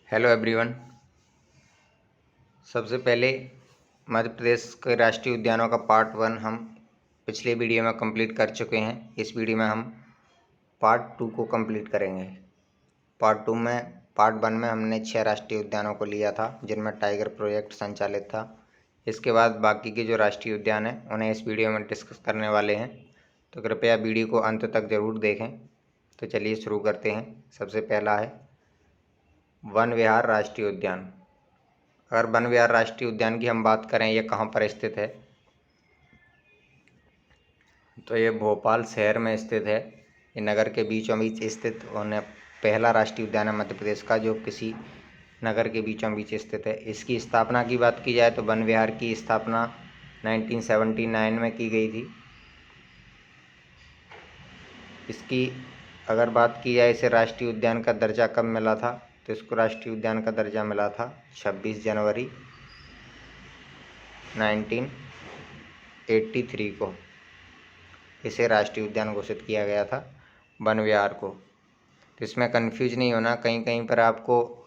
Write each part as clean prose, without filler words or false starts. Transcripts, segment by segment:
Hello everyone. सबसे पहले मध्य प्रदेश के राष्ट्रीय उद्यानों का पार्ट 1 हम पिछले वीडियो में कंप्लीट कर चुके हैं। इस वीडियो में हम पार्ट 2 को कंप्लीट करेंगे। पार्ट 1 में हमने 6 राष्ट्रीय उद्यानों को लिया था जिनमें टाइगर प्रोजेक्ट संचालित था। इसके बाद बाकी के जो राष्ट्रीय उद्यान हैं उन्हें इस वीडियो में डिस्कस करने वाले हैं, तो कृपया वीडियो को अंत तक ज़रूर देखें। तो चलिए शुरू करते हैं। सबसे पहला है वन विहार राष्ट्रीय उद्यान। अगर वन विहार राष्ट्रीय उद्यान की हम बात करें, ये कहाँ पर स्थित है, तो ये भोपाल शहर में स्थित है। ये नगर के बीचों बीच स्थित होने पहला राष्ट्रीय उद्यान है मध्य प्रदेश का जो किसी नगर के बीचों बीच स्थित है। इसकी स्थापना की बात की जाए तो वन विहार की स्थापना 1979 में की गई थी। इसकी अगर बात की जाए, इसे राष्ट्रीय उद्यान का दर्जा कब मिला था, तो इसको राष्ट्रीय उद्यान का दर्जा मिला था 26 जनवरी 1983 को। इसे राष्ट्रीय उद्यान घोषित किया गया था वन विहार को। तो इसमें कंफ्यूज नहीं होना, कहीं कहीं पर आपको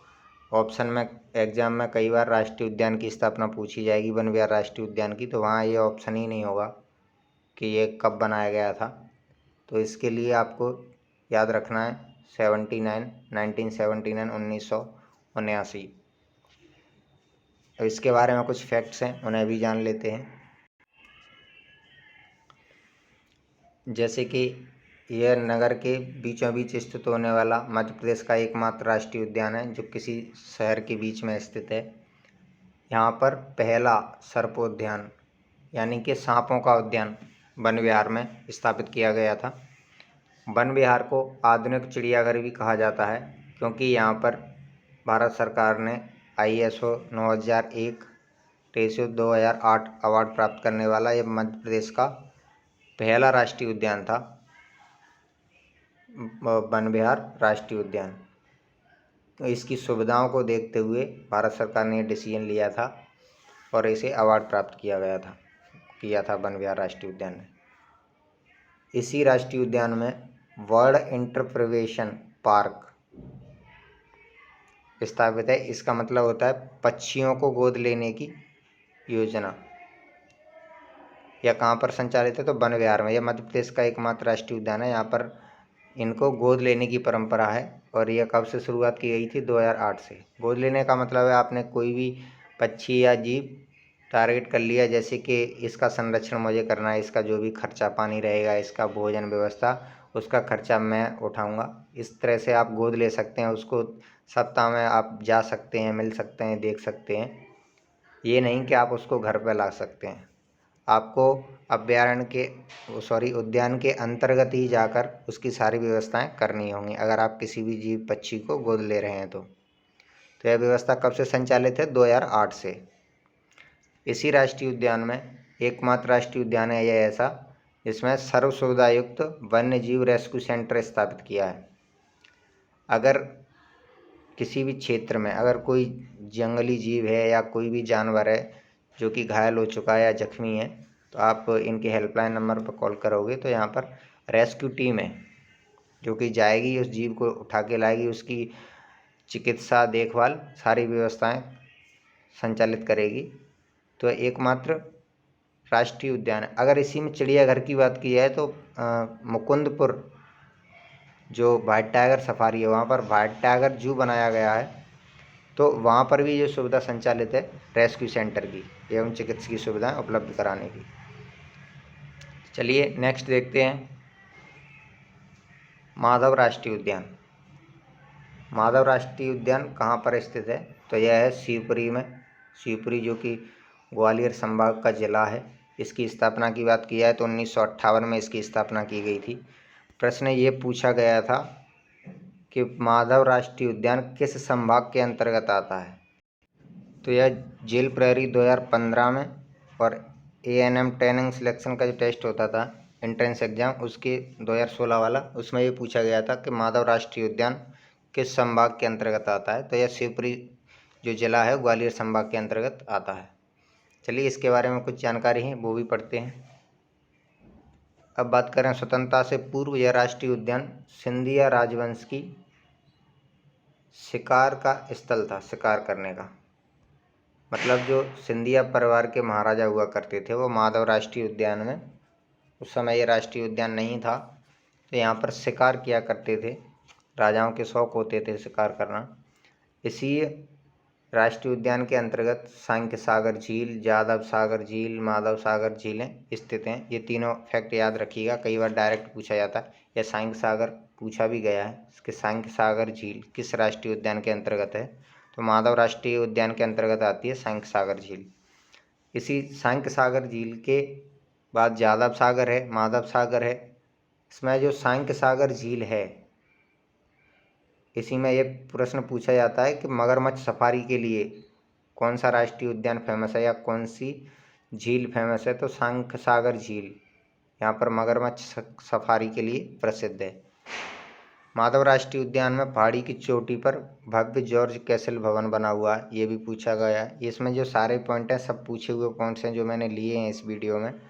ऑप्शन में एग्जाम में कई बार राष्ट्रीय उद्यान की स्थापना पूछी जाएगी, वन विहार राष्ट्रीय उद्यान की, तो वहाँ ये ऑप्शन ही नहीं होगा कि ये कब बनाया गया था। तो इसके लिए आपको याद रखना है 1979 अब इसके बारे में कुछ फैक्ट्स हैं, उन्हें भी जान लेते हैं। जैसे कि यह नगर के बीचों बीच स्थित होने वाला मध्य प्रदेश का एकमात्र राष्ट्रीय उद्यान है जो किसी शहर के बीच में स्थित है। यहाँ पर पहला सर्पोद्यान यानी कि सांपों का उद्यान वन विहार में स्थापित किया गया था। वन विहार को आधुनिक चिड़ियाघर भी कहा जाता है क्योंकि यहाँ पर भारत सरकार ने ISO 9001/2008 अवार्ड प्राप्त करने वाला यह मध्य प्रदेश का पहला राष्ट्रीय उद्यान था, वन विहार राष्ट्रीय उद्यान। तो इसकी सुविधाओं को देखते हुए भारत सरकार ने डिसीजन लिया था और इसे अवार्ड प्राप्त किया था वन विहार राष्ट्रीय उद्यान ने। इसी राष्ट्रीय उद्यान में बर्ड इंटरप्रिवेशन पार्क स्थापित है। इसका मतलब होता है पक्षियों को गोद लेने की योजना। यह कहाँ पर संचालित है, तो वन विहार में। यह मध्य प्रदेश का एकमात्र राष्ट्रीय उद्यान है, यहाँ पर इनको गोद लेने की परंपरा है। और यह कब से शुरुआत की गई थी, 2008 से। गोद लेने का मतलब है आपने कोई भी पक्षी या जीव टारगेट कर लिया, जैसे कि इसका संरक्षण मुझे करना है, इसका जो भी खर्चा पानी रहेगा, इसका भोजन व्यवस्था, उसका खर्चा मैं उठाऊंगा। इस तरह से आप गोद ले सकते हैं उसको। सप्ताह में आप जा सकते हैं, मिल सकते हैं, देख सकते हैं। ये नहीं कि आप उसको घर पर ला सकते हैं। आपको उद्यान के अंतर्गत ही जाकर उसकी सारी व्यवस्थाएं करनी होंगी अगर आप किसी भी जीव पक्षी को गोद ले रहे हैं तो यह व्यवस्था कब से संचालित है, 2008 से। इसी राष्ट्रीय उद्यान में एकमात्र राष्ट्रीय उद्यान है यह ऐसा जिसमें सर्व सुविधायुक्त वन्य जीव रेस्क्यू सेंटर स्थापित किया है। अगर किसी भी क्षेत्र में अगर कोई जंगली जीव है या कोई भी जानवर है जो कि घायल हो चुका है या जख्मी है, तो आप इनके हेल्पलाइन नंबर पर कॉल करोगे तो यहाँ पर रेस्क्यू टीम है जो कि जाएगी, उस जीव को उठा के लाएगी, उसकी चिकित्सा देखभाल सारी व्यवस्थाएं संचालित करेगी। तो एकमात्र राष्ट्रीय उद्यान है। अगर इसी में चिड़ियाघर की बात की जाए तो मुकुंदपुर जो व्हाइट टाइगर सफारी है, वहाँ पर व्हाइट टाइगर जू बनाया गया है। तो वहाँ पर भी ये सुविधा संचालित है रेस्क्यू सेंटर की एवं चिकित्सकीय सुविधाएं उपलब्ध कराने की। चलिए नेक्स्ट देखते हैं माधव राष्ट्रीय उद्यान। माधव राष्ट्रीय उद्यान कहाँ पर स्थित है, तो यह है शिवपुरी में। शिवपुरी जो कि ग्वालियर संभाग का जिला है। इसकी स्थापना की बात की जाए तो 1958 में इसकी स्थापना की गई थी। प्रश्न ये पूछा गया था कि माधव राष्ट्रीय उद्यान किस संभाग के अंतर्गत आता है, तो यह जेल प्रहरी 2015 में और ANM ट्रेनिंग सिलेक्शन का जो टेस्ट होता था एंट्रेंस एग्जाम, उसके 2016 वाला, उसमें ये पूछा गया था कि माधव राष्ट्रीय उद्यान किस संभाग के अंतर्गत आता है, तो यह शिवपुरी जो जिला है ग्वालियर संभाग के अंतर्गत आता है। चलिए इसके बारे में कुछ जानकारी है वो भी पढ़ते हैं। अब बात करें स्वतंत्रता से पूर्व, यह राष्ट्रीय उद्यान सिंधिया राजवंश की शिकार का स्थल था, शिकार करने का। मतलब जो सिंधिया परिवार के महाराजा हुआ करते थे वो माधव राष्ट्रीय उद्यान में, उस समय ये राष्ट्रीय उद्यान नहीं था, तो यहाँ पर शिकार किया करते थे। राजाओं के शौक होते थे शिकार करना। इसी राष्ट्रीय उद्यान के अंतर्गत सांख्य सागर झील, जादव सागर झील, माधव सागर झीलें स्थित हैं। ये तीनों फैक्ट याद रखिएगा, कई बार डायरेक्ट पूछा जाता है या सांख्य सागर पूछा भी गया है कि सांख्य सागर झील किस राष्ट्रीय उद्यान के अंतर्गत है, तो माधव राष्ट्रीय उद्यान के अंतर्गत आती है सांख्य सागर झील। इसी सांख्य सागर झील के बाद जादव सागर है, माधव सागर है। इसमें जो सांख्य सागर झील है, इसी में ये प्रश्न पूछा जाता है कि मगरमच्छ सफारी के लिए कौन सा राष्ट्रीय उद्यान फेमस है या कौन सी झील फेमस है, तो सांख्य सागर झील यहाँ पर मगरमच्छ सफारी के लिए प्रसिद्ध है। माधव राष्ट्रीय उद्यान में पहाड़ी की चोटी पर भव्य जॉर्ज कैसल भवन बना हुआ है, ये भी पूछा गया है। इसमें जो सारे पॉइंट हैं सब पूछे हुए पॉइंट्स हैं जो मैंने लिए हैं इस वीडियो में।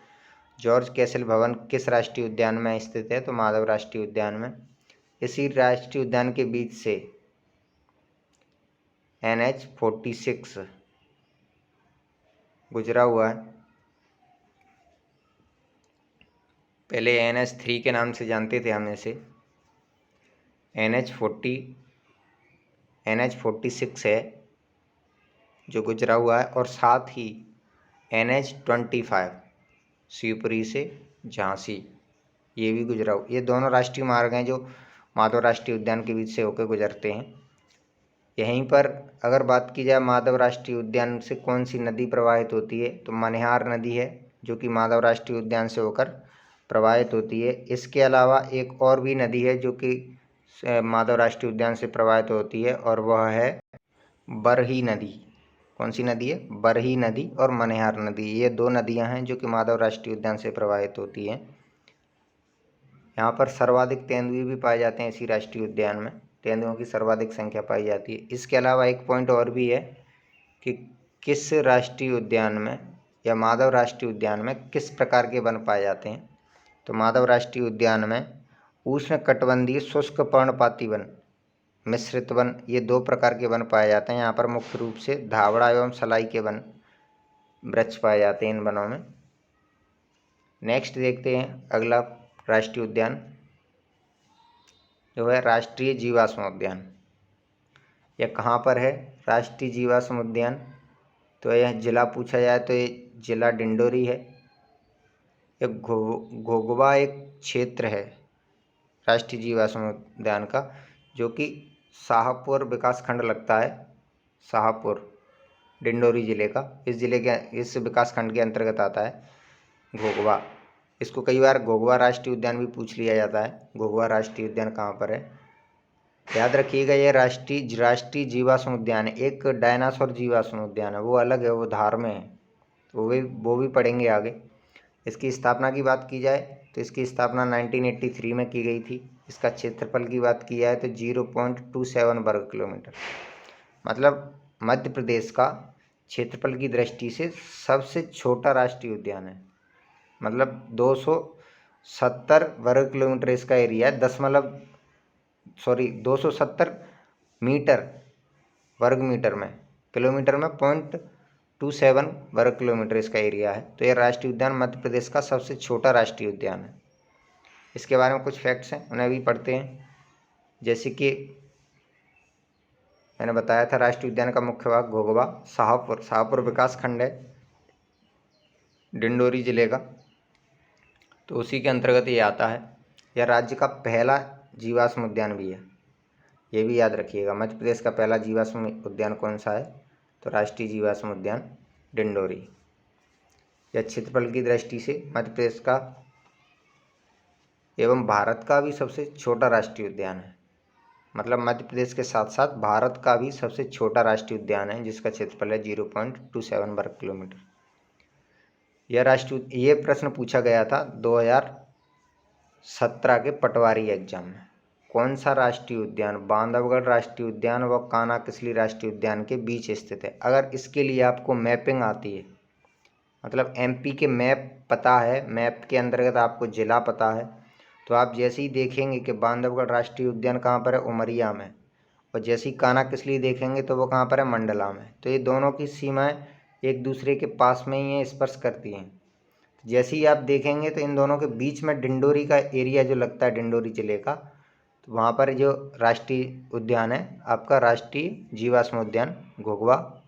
जॉर्ज कैसल भवन किस राष्ट्रीय उद्यान में स्थित है, तो माधव राष्ट्रीय उद्यान में। इसी राष्ट्रीय उद्यान के बीच से NH-46 गुजरा हुआ है। पहले NH-3 के नाम से जानते थे हम इसे। NH-46 है जो गुजरा हुआ है, और साथ ही NH-25 शिवपुरी से झांसी ये भी गुजरा हुआ। ये दोनों राष्ट्रीय मार्ग हैं जो माधव राष्ट्रीय उद्यान के बीच से होकर गुजरते हैं। यहीं पर अगर बात की जाए माधव राष्ट्रीय उद्यान से कौन सी नदी प्रवाहित होती है, तो मनिहार नदी है जो कि माधव राष्ट्रीय उद्यान से होकर प्रवाहित होती है। इसके अलावा एक और भी नदी है जो कि माधव राष्ट्रीय उद्यान से प्रवाहित होती है, और वह है बरही नदी। कौन सी नदी है? बरही नदी और मनिहार नदी, ये दो नदियां हैं जो कि माधव राष्ट्रीय उद्यान से प्रवाहित होती हैं। यहाँ पर सर्वाधिक तेंदुए भी पाए जाते हैं इसी राष्ट्रीय उद्यान में, तेंदुओं की सर्वाधिक संख्या पाई जाती है। इसके अलावा एक पॉइंट और भी है कि किस राष्ट्रीय उद्यान में या माधव राष्ट्रीय उद्यान में किस प्रकार के वन पाए जाते हैं, तो माधव राष्ट्रीय उद्यान में उष्णकटिबंधीय शुष्क पर्णपाती वन, मिश्रित वन, ये दो प्रकार के वन पाए जाते हैं। यहाँ पर मुख्य रूप से धावड़ा एवं सलाई के वन वृक्ष पाए जाते हैं इन वनों में। नेक्स्ट देखते हैं अगला राष्ट्रीय उद्यान जो है राष्ट्रीय जीवाश्म उद्यान। यह कहाँ पर है राष्ट्रीय जीवाश्म उद्यान, तो यह जिला पूछा जाए तो ये जिला डिंडोरी है। यह घोघवा एक क्षेत्र है राष्ट्रीय जीवाश्म उद्यान का, जो कि शाहपुर विकासखंड लगता है, शाहपुर डिंडोरी जिले का। इस विकासखंड के अंतर्गत आता है घोघवा। इसको कई बार घोघवा राष्ट्रीय उद्यान भी पूछ लिया जाता है। घोघवा राष्ट्रीय उद्यान कहाँ पर है, याद रखिएगा। यह राष्ट्रीय जीवाश्म उद्यान है। एक डायनासोर जीवाश्म उद्यान है, वो अलग है, वो धार में है, तो वो भी पढ़ेंगे आगे। इसकी स्थापना की बात की जाए तो इसकी स्थापना 1983 में की गई थी। इसका क्षेत्रफल की बात की जाए तो 0.27 वर्ग किलोमीटर, मतलब मध्य प्रदेश का क्षेत्रफल की दृष्टि से सबसे छोटा राष्ट्रीय उद्यान है। मतलब 270 वर्ग किलोमीटर इसका एरिया है, 270 मीटर वर्ग मीटर में, किलोमीटर में 0.27 वर्ग किलोमीटर इसका एरिया है। तो यह राष्ट्रीय उद्यान मध्य प्रदेश का सबसे छोटा राष्ट्रीय उद्यान है। इसके बारे में कुछ फैक्ट्स हैं, उन्हें भी पढ़ते हैं। जैसे कि मैंने बताया था राष्ट्रीय उद्यान का मुख्य भाग घोघवा, शाहपुर विकास खंड है डिंडोरी जिले का, तो उसी के अंतर्गत ये आता है। यह राज्य का पहला जीवाश्म उद्यान भी है, ये भी याद रखिएगा। मध्य प्रदेश का पहला जीवाश्म उद्यान कौन सा है, तो राष्ट्रीय जीवाश्म उद्यान डिंडोरी। यह क्षेत्रफल की दृष्टि से मध्य प्रदेश का एवं भारत का भी सबसे छोटा राष्ट्रीय उद्यान है। मतलब मध्य प्रदेश के साथ साथ भारत का भी सबसे छोटा राष्ट्रीय उद्यान है, जिसका क्षेत्रफल है 0.27 वर्ग किलोमीटर। ये प्रश्न पूछा गया था 2017 के पटवारी एग्जाम में। कौन सा राष्ट्रीय उद्यान बांधवगढ़ राष्ट्रीय उद्यान व कान्हा-किसली राष्ट्रीय उद्यान के बीच स्थित है। अगर इसके लिए आपको मैपिंग आती है, मतलब MP के मैप पता है, मैप के अंतर्गत आपको जिला पता है, तो आप जैसे ही देखेंगे कि बांधवगढ़ राष्ट्रीय उद्यान कहाँ पर है, उमरिया में, और जैसे ही कान्हा किसली देखेंगे तो वो कहाँ पर है, मंडला में। तो ये दोनों की सीमाएं एक दूसरे के पास में ही है, स्पर्श करती हैं। जैसे ही आप देखेंगे तो इन दोनों के बीच में डिंडोरी का एरिया जो लगता है, डिंडोरी जिले का, तो वहाँ पर जो राष्ट्रीय उद्यान है आपका, राष्ट्रीय जीवाश्म उद्यान घुघुआ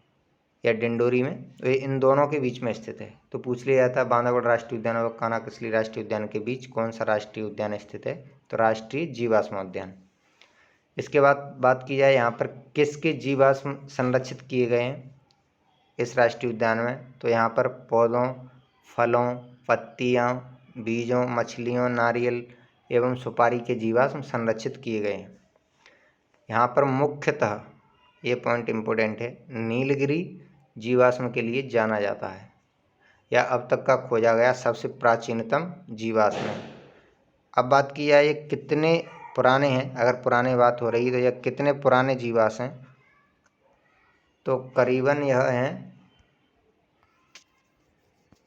या डिंडोरी में, तो ये इन दोनों के बीच में स्थित है। तो पूछ लिया जाता है बांधवगढ़ राष्ट्रीय उद्यान और कान्हा किसली राष्ट्रीय उद्यान के बीच कौन सा राष्ट्रीय उद्यान स्थित है, तो राष्ट्रीय जीवाश्म उद्यान। इसके बाद बात की जाए यहाँ पर किसके जीवाश्म संरक्षित किए गए हैं इस राष्ट्रीय उद्यान में, तो यहाँ पर पौधों, फलों, पत्तियाँ, बीजों, मछलियों, नारियल एवं सुपारी के जीवाश्म संरक्षित किए गए हैं। यहाँ पर मुख्यतः ये पॉइंट इम्पोर्टेंट है, नीलगिरी जीवाश्म के लिए जाना जाता है, यह अब तक का खोजा गया सबसे प्राचीनतम जीवाश्म है। अब बात की जाए ये कितने पुराने हैं, अगर पुराने बात हो रही है तो यह कितने पुराने जीवाश्म हैं, तो करीबन यह हैं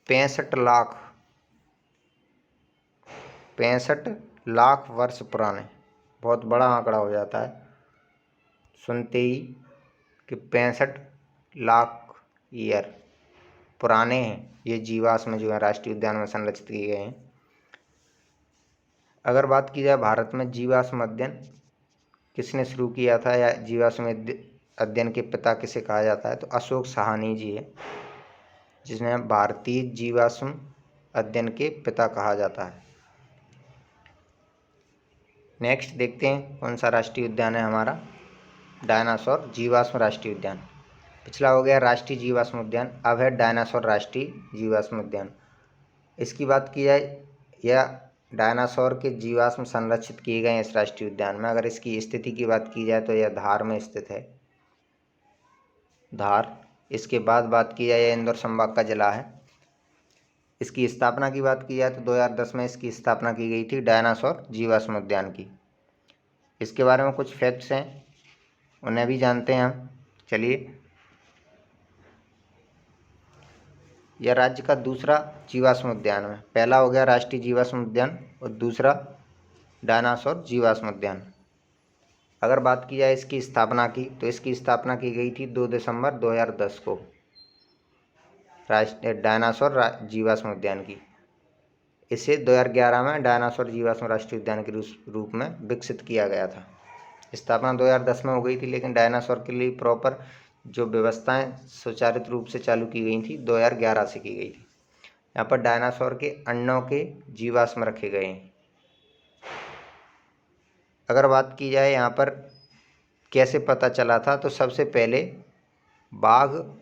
65 लाख वर्ष पुराने। बहुत बड़ा आंकड़ा हो जाता है सुनते ही कि 65 लाख ईयर पुराने हैं ये जीवाश्म जो है राष्ट्रीय उद्यान में संरक्षित किए गए हैं। अगर बात की जाए भारत में जीवाश्म अध्ययन किसने शुरू किया था या जीवाश्म अध्ययन के पिता किसे कहा जाता है, तो अशोक साहनी जी है, जिन्हें भारतीय जीवाश्म अध्ययन के पिता कहा जाता है। नेक्स्ट देखते हैं कौन सा राष्ट्रीय उद्यान है हमारा, डायनासोर जीवाश्म राष्ट्रीय उद्यान। पिछला हो गया राष्ट्रीय जीवाश्म उद्यान, अब है डायनासोर राष्ट्रीय जीवाश्म उद्यान। इसकी बात की जाए या डायनासोर के जीवाश्म संरक्षित किए गए इस राष्ट्रीय उद्यान में। अगर इसकी स्थिति की बात की जाए तो यह धार में स्थित है, धार। इसके बाद बात की जाए, यह इंदौर संभाग का जिला है। इसकी स्थापना की बात की जाए तो 2010 में इसकी स्थापना की गई थी डायनासोर जीवाश्म उद्यान की। इसके बारे में कुछ फैक्ट्स हैं, उन्हें भी जानते हैं हम। चलिए, यह राज्य का दूसरा जीवाश्म उद्यान है। पहला हो गया राष्ट्रीय जीवाश्म उद्यान और दूसरा डायनासोर जीवाश्म उद्यान। अगर बात की जाए इसकी स्थापना की, तो इसकी स्थापना की गई थी 2 दिसंबर 2010 को राष्ट्रीय डायनासोर जीवाश्म उद्यान की। इसे 2011 में डायनासोर जीवाश्म राष्ट्रीय उद्यान के रूप में विकसित किया गया था। स्थापना 2010 में हो गई थी, लेकिन डायनासोर के लिए प्रॉपर जो व्यवस्थाएं सुचारित रूप से चालू की गई थी 2011 से की गई थी। यहाँ पर डायनासोर के अंडों के जीवाश्म रखे गए हैं। अगर बात की जाए यहाँ पर कैसे पता चला था, तो सबसे पहले बाघ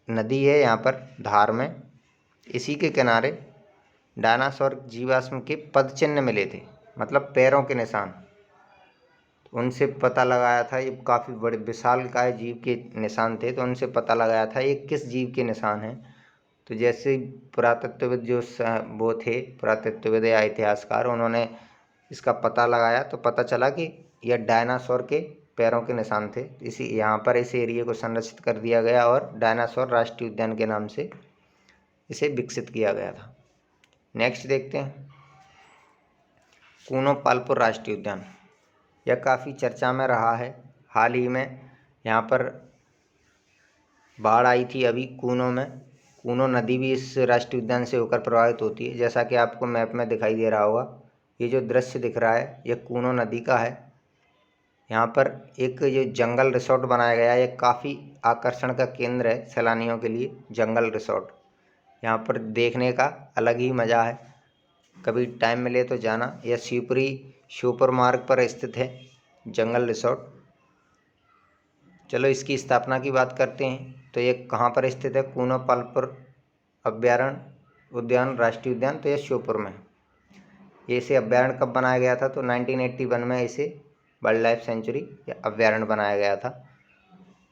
नदी है यहाँ पर धार में, इसी के किनारे डायनासोर जीवाश्म के पद चिन्ह मिले थे, मतलब पैरों के निशान। उनसे पता लगाया था, ये काफ़ी बड़े विशालकाय जीव के निशान थे, तो उनसे पता लगाया था ये किस जीव के निशान हैं। तो जैसे पुरातत्वविद जो वो थे, पुरातत्वविद या इतिहासकार, उन्होंने इसका पता लगाया तो पता चला कि यह डायनासोर के पैरों के निशान थे। इसी यहाँ पर इस एरिया को संरक्षित कर दिया गया और डायनासोर राष्ट्रीय उद्यान के नाम से इसे विकसित किया गया था। नेक्स्ट देखते हैं कूनो पालपुर राष्ट्रीय उद्यान। यह काफ़ी चर्चा में रहा है। हाल ही में यहाँ पर बाढ़ आई थी अभी कूनो में। कूनो नदी भी इस राष्ट्रीय उद्यान से होकर प्रभावित होती है, जैसा कि आपको मैप में दिखाई दे रहा होगा। ये जो दृश्य दिख रहा है ये कूनो नदी का है। यहाँ पर एक जो जंगल रिसोर्ट बनाया गया है, ये काफ़ी आकर्षण का केंद्र है सैलानियों के लिए। जंगल रिसोर्ट यहाँ पर देखने का अलग ही मज़ा है, कभी टाइम मिले तो जाना। यह शिवपुरी श्योपुर मार्ग पर स्थित है जंगल रिसोर्ट। चलो इसकी स्थापना की बात करते हैं। तो ये कहाँ पर स्थित है, कूनो पालपुर अभ्यारण्य उद्यान राष्ट्रीय उद्यान, तो यह श्योपुर में। ये इसे अभ्यारण्य कब बनाया गया था, तो 1981 में इसे वाइल्ड लाइफ सेंचुरी या अभ्यारण्य बनाया गया था।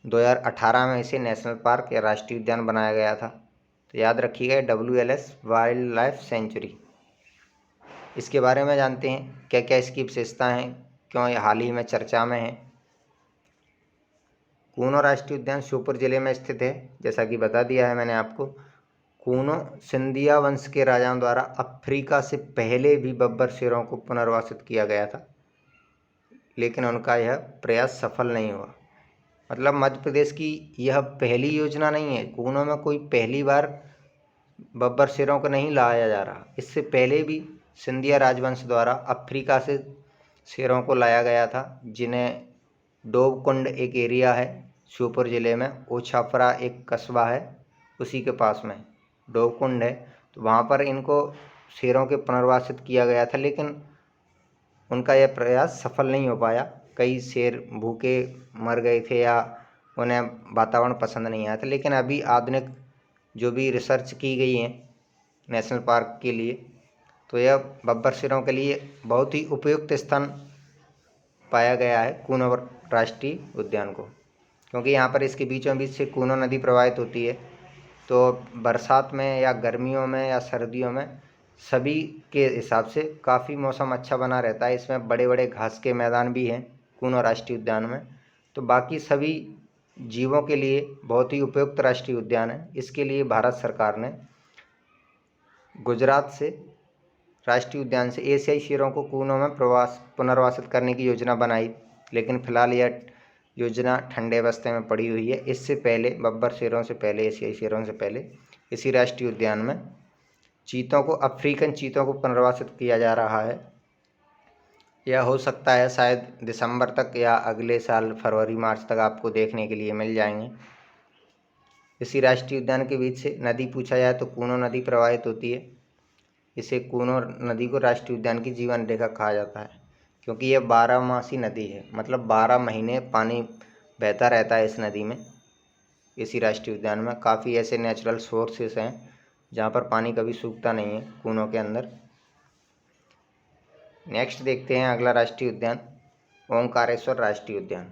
2018 में इसे नेशनल पार्क या राष्ट्रीय उद्यान बनाया गया था। तो याद रखिएगा WLS वाइल्ड लाइफ सेंचुरी। इसके बारे में जानते हैं क्या क्या इसकी विशेषताएं हैं, क्यों ये हाल ही में चर्चा में है। कूनो राष्ट्रीय उद्यान श्योपुर जिले में स्थित है, जैसा कि बता दिया है मैंने आपको। कूनो सिंधिया वंश के राजाओं द्वारा अफ्रीका से पहले भी बब्बर शेरों को पुनर्वासित किया गया था। लेकिन उनका यह प्रयास सफल नहीं हुआ। मतलब मध्य प्रदेश की यह पहली योजना नहीं है, कूनों में कोई पहली बार बब्बर शेरों को नहीं लाया जा रहा। इससे पहले भी सिंधिया राजवंश द्वारा अफ्रीका से शेरों को लाया गया था, जिन्हें डोबकुंड एक एरिया है श्योपुर ज़िले में, ओछाफरा एक कस्बा है उसी के पास में डोबकुंड है, तो वहाँ पर इनको शेरों के पुनर्वासित किया गया था, लेकिन उनका यह प्रयास सफल नहीं हो पाया। कई शेर भूखे मर गए थे या उन्हें वातावरण पसंद नहीं आया था। लेकिन अभी आधुनिक जो भी रिसर्च की गई है नेशनल पार्क के लिए, तो यह बब्बर शेरों के लिए बहुत ही उपयुक्त स्थान पाया गया है कूनो राष्ट्रीय उद्यान को, क्योंकि यहाँ पर इसके बीचों बीच से कूनो नदी प्रवाहित होती है। तो बरसात में या गर्मियों में या सर्दियों में सभी के हिसाब से काफ़ी मौसम अच्छा बना रहता है। इसमें बड़े बड़े घास के मैदान भी हैं कूनो राष्ट्रीय उद्यान में, तो बाकी सभी जीवों के लिए बहुत ही उपयुक्त राष्ट्रीय उद्यान है। इसके लिए भारत सरकार ने गुजरात से राष्ट्रीय उद्यान से एशियाई शेरों को कूनों में पुनर्वासित करने की योजना बनाई, लेकिन फिलहाल यह योजना ठंडे अवस्थे में पड़ी हुई है। इससे पहले बब्बर शेरों से पहले, एशियाई शेरों से पहले इसी राष्ट्रीय उद्यान में चीतों को, अफ्रीकन चीतों को पुनर्वासित किया जा रहा है। यह हो सकता है शायद दिसंबर तक या अगले साल फरवरी मार्च तक आपको देखने के लिए मिल जाएंगे। इसी राष्ट्रीय उद्यान के बीच से नदी पूछा जाए तो कूनो नदी प्रवाहित होती है। इसे कूनो नदी को राष्ट्रीय उद्यान की जीवन रेखा कहा जाता है, क्योंकि यह 12मासी नदी है, मतलब 12 महीने पानी बहता रहता है इस नदी में। इसी राष्ट्रीय उद्यान में काफ़ी ऐसे नेचुरल सोर्सेस हैं जहाँ पर पानी कभी सूखता नहीं है कूनों के अंदर। नेक्स्ट देखते हैं अगला राष्ट्रीय उद्यान, ओंकारेश्वर राष्ट्रीय उद्यान।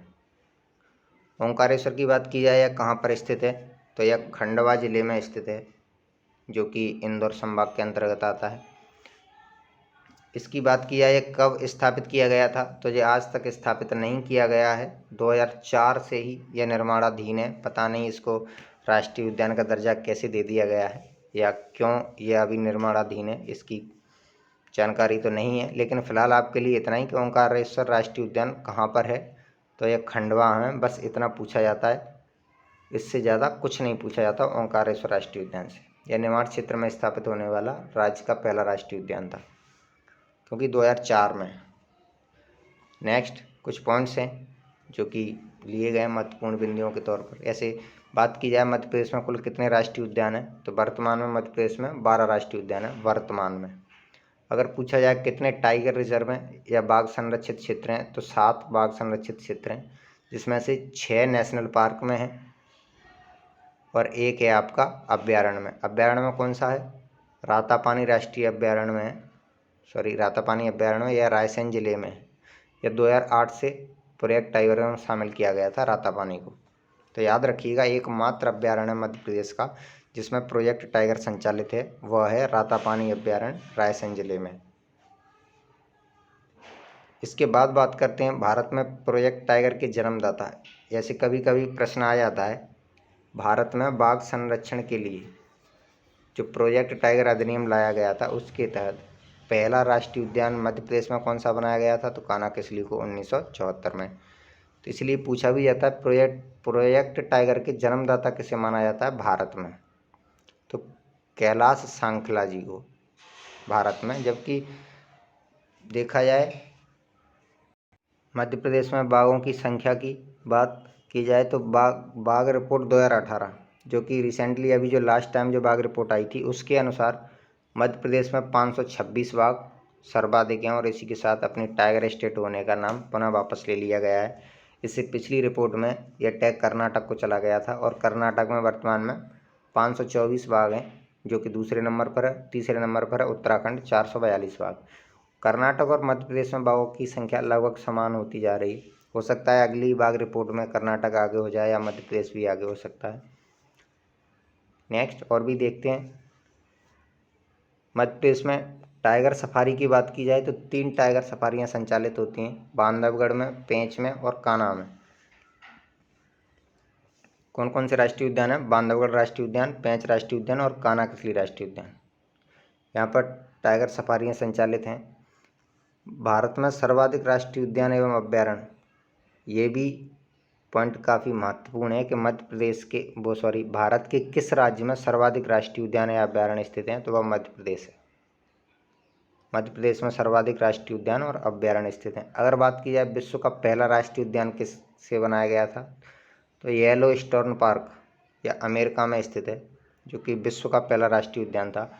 ओंकारेश्वर की बात की जाए, यह कहाँ पर स्थित है, तो यह खंडवा ज़िले में स्थित है, जो कि इंदौर संभाग के अंतर्गत आता है। इसकी बात की जाए कब स्थापित किया गया था, तो ये आज तक स्थापित नहीं किया गया है। 2004 से ही यह निर्माणाधीन है। पता नहीं इसको राष्ट्रीय उद्यान का दर्जा कैसे दे दिया गया है या क्यों यह अभी निर्माणाधीन है, इसकी जानकारी तो नहीं है। लेकिन फ़िलहाल आपके लिए इतना ही कि ओंकारेश्वर राष्ट्रीय उद्यान कहाँ पर है, तो यह खंडवा में, बस इतना पूछा जाता है, इससे ज़्यादा कुछ नहीं पूछा जाता ओंकारेश्वर राष्ट्रीय उद्यान से। यह निमाड़ क्षेत्र में स्थापित होने वाला राज्य का पहला राष्ट्रीय उद्यान था, क्योंकि 2004 में। नेक्स्ट कुछ पॉइंट्स हैं जो कि लिए गए महत्वपूर्ण बिंदुओं के तौर पर। ऐसे बात की जाए मध्य प्रदेश में कुल कितने राष्ट्रीय उद्यान हैं, तो वर्तमान में मध्य प्रदेश में 12 राष्ट्रीय उद्यान हैं वर्तमान में। अगर पूछा जाए कितने टाइगर रिजर्व हैं या बाघ संरक्षित क्षेत्र हैं, तो 7 बाघ संरक्षित क्षेत्र हैं, जिसमें से 6 नेशनल पार्क में हैं और 1 है आपका अभ्यारण्य में। अभ्यारण्य में कौन सा है, रातापानी राष्ट्रीय अभ्यारण्य में है, रातापानी अभ्यारण्य में, यह रायसेन जिले में है। यह 2008 से प्रोजेक्ट टाइगर में शामिल किया गया था रातापानी को। तो याद रखिएगा, एकमात्र अभ्यारण्य मध्य प्रदेश का जिसमें प्रोजेक्ट टाइगर संचालित है वह है रातापानी अभ्यारण्य, रायसेन जिले में। इसके बाद बात करते हैं भारत में प्रोजेक्ट टाइगर के जन्मदाता। जैसे कभी कभी प्रश्न आ जाता है, भारत में बाघ संरक्षण के लिए जो प्रोजेक्ट टाइगर अधिनियम लाया गया था, उसके तहत पहला राष्ट्रीय उद्यान मध्य प्रदेश में कौन सा बनाया गया था, तो कान्हा-किसली को 1974 में। तो इसलिए पूछा भी जाता है प्रोजेक्ट टाइगर के जन्मदाता किसे माना जाता है भारत में, तो कैलाश सांखला जी को भारत में। जबकि देखा जाए मध्य प्रदेश में बाघों की संख्या की बात की जाए तो बाघ रिपोर्ट 2018, जो कि रिसेंटली अभी जो लास्ट टाइम जो बाघ रिपोर्ट आई थी, उसके अनुसार मध्य प्रदेश में 526 बाघ सर्वाधिक हैं और इसी के साथ अपनी टाइगर स्टेट होने का नाम पुनः वापस ले लिया गया है। इससे पिछली रिपोर्ट में यह टैग कर्नाटक को चला गया था और कर्नाटक में वर्तमान में 524 बाघ हैं, जो कि दूसरे नंबर पर है। तीसरे नंबर पर है उत्तराखंड, 442 बाघ। कर्नाटक और मध्य प्रदेश में बाघों की संख्या लगभग समान होती जा रही। हो सकता है अगली बाघ रिपोर्ट में कर्नाटक आगे हो जाए या मध्य प्रदेश भी आगे हो सकता है। नेक्स्ट और भी देखते हैं, मध्य प्रदेश में टाइगर सफारी की बात की जाए तो 3 टाइगर सफारियां संचालित होती हैं, बांधवगढ़ में, पेंच में और कान्हा में। कौन कौन से राष्ट्रीय उद्यान हैं, बांधवगढ़ राष्ट्रीय उद्यान, पेंच राष्ट्रीय उद्यान और कान्हा-किसली राष्ट्रीय उद्यान। यहाँ पर टाइगर सफारियां संचालित हैं। भारत में सर्वाधिक राष्ट्रीय उद्यान एवं अभ्यारण्य, ये भी पॉइंट काफ़ी महत्वपूर्ण है कि मध्य प्रदेश के भारत के किस राज्य में सर्वाधिक राष्ट्रीय उद्यान या अभ्यारण्य स्थित हैं, तो वह मध्य प्रदेश है। मध्य प्रदेश में सर्वाधिक राष्ट्रीय उद्यान और अभ्यारण्य स्थित हैं। अगर बात की जाए विश्व का पहला राष्ट्रीय उद्यान किस से बनाया गया था, तो येलोस्टोन पार्क या अमेरिका में स्थित है, जो कि विश्व का पहला राष्ट्रीय उद्यान था।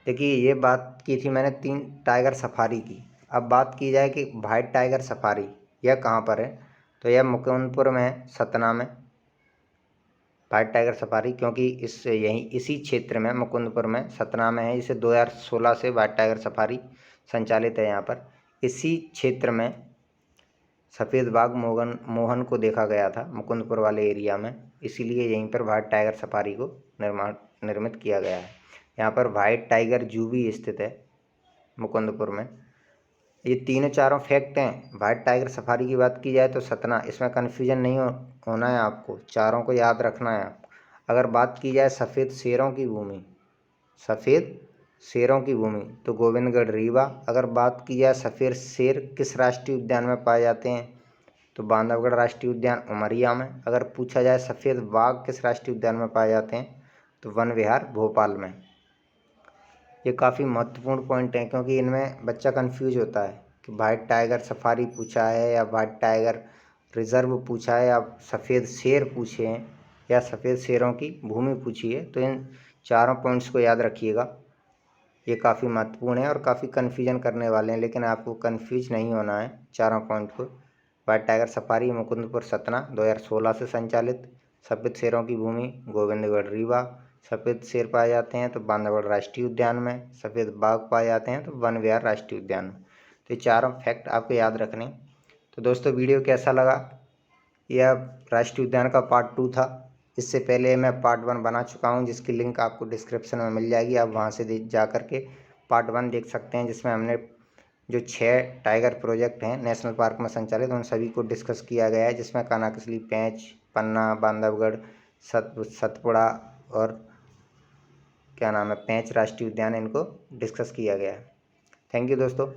देखिए, ये बात की थी मैंने 3 टाइगर सफारी की। अब बात की जाए कि व्हाइट टाइगर सफारी यह कहाँ पर है, तो यह मुकुंदपुर में है, सतना में। व्हाइट टाइगर सफारी क्योंकि इसी क्षेत्र में, मुकुंदपुर में, सतना में है। इसे 2016 से व्हाइट टाइगर सफारी संचालित है यहाँ पर। इसी क्षेत्र में सफ़ेद बाघ मोहन को देखा गया था, मुकुंदपुर वाले एरिया में, इसीलिए यहीं पर व्हाइट टाइगर सफारी को निर्मित किया गया है। यहाँ पर व्हाइट टाइगर जू भी स्थित है मुकुंदपुर में। ये तीनों चारों फैक्ट हैं। व्हाइट टाइगर सफारी की बात की जाए तो सतना, इसमें कन्फ्यूजन नहीं होना है आपको, चारों को याद रखना है आपको। अगर बात की जाए सफ़ेद शेरों की भूमि, तो गोविंदगढ़ रीवा। अगर बात की जाए सफ़ेद शेर किस राष्ट्रीय उद्यान में पाए जाते हैं, तो बांधवगढ़ राष्ट्रीय उद्यान उमरिया में। अगर पूछा जाए सफ़ेद बाघ किस राष्ट्रीय उद्यान में पाए जाते हैं, तो वन विहार भोपाल में। ये काफ़ी महत्वपूर्ण पॉइंट हैं क्योंकि इनमें बच्चा कंफ्यूज होता है कि व्हाइट टाइगर सफारी पूछा है या व्हाइट टाइगर रिजर्व पूछा है या सफ़ेद शेर पूछे हैं या सफ़ेद शेरों की भूमि पूछी है। तो इन चारों पॉइंट्स को याद रखिएगा, ये काफ़ी महत्वपूर्ण है और काफ़ी कन्फ्यूजन करने वाले हैं, लेकिन आपको कन्फ्यूज नहीं होना है चारों पॉइंट को। White tiger safari Mukundpur Satna 2016 से संचालित। सफ़ेद शेरों की भूमि गोविंदगढ़ रीवा। सफ़ेद शेर पाए जाते हैं तो बांधवगढ़ राष्ट्रीय उद्यान में। सफ़ेद बाघ पाए जाते हैं तो वन विहार राष्ट्रीय उद्यान में। तो ये चारों फैक्ट आपको याद रखने। तो दोस्तों, वीडियो कैसा लगा? यह राष्ट्रीय उद्यान का पार्ट 2 था। इससे पहले मैं पार्ट 1 बना चुका हूं, जिसकी लिंक आपको डिस्क्रिप्शन में मिल जाएगी। आप वहां से जा करके पार्ट 1 देख सकते हैं, जिसमें हमने जो 6 टाइगर प्रोजेक्ट हैं नेशनल पार्क में संचालित, उन सभी को डिस्कस किया गया है, जिसमें कानाकसली, पेंच, पन्ना, बांधवगढ़, सतपुड़ा और पेंच राष्ट्रीय उद्यान, इनको डिस्कस किया गया है। थैंक यू दोस्तों।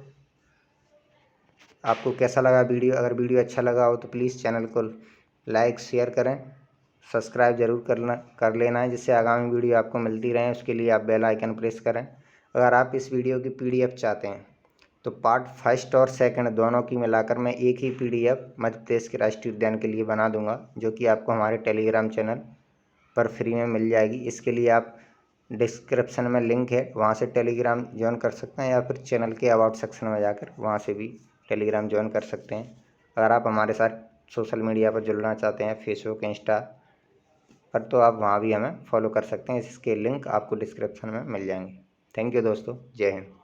आपको कैसा लगा वीडियो? अगर वीडियो अच्छा लगा हो तो प्लीज़ चैनल को लाइक शेयर करें, सब्सक्राइब जरूर कर लेना है, जिससे आगामी वीडियो आपको मिलती रहे। उसके लिए आप बेल आइकन प्रेस करें। अगर आप इस वीडियो की PDF चाहते हैं तो पार्ट 1 और 2 दोनों की मिलाकर मैं एक ही PDF मध्य प्रदेश के राष्ट्रीय उद्यान के लिए बना दूंगा, जो कि आपको हमारे टेलीग्राम चैनल पर फ्री में मिल जाएगी। इसके लिए आप डिस्क्रिप्शन में लिंक है, वहाँ से टेलीग्राम ज्वाइन कर सकते हैं, या फिर चैनल के अबाउट सेक्शन में जाकर वहाँ से भी टेलीग्राम ज्वाइन कर सकते हैं। अगर आप हमारे साथ सोशल मीडिया पर जुड़ना चाहते हैं, फेसबुक, इंस्टा पर, तो आप वहाँ भी हमें फॉलो कर सकते हैं। इसके लिंक आपको डिस्क्रिप्शन में मिल जाएंगे। थैंक यू दोस्तों, जय हिंद।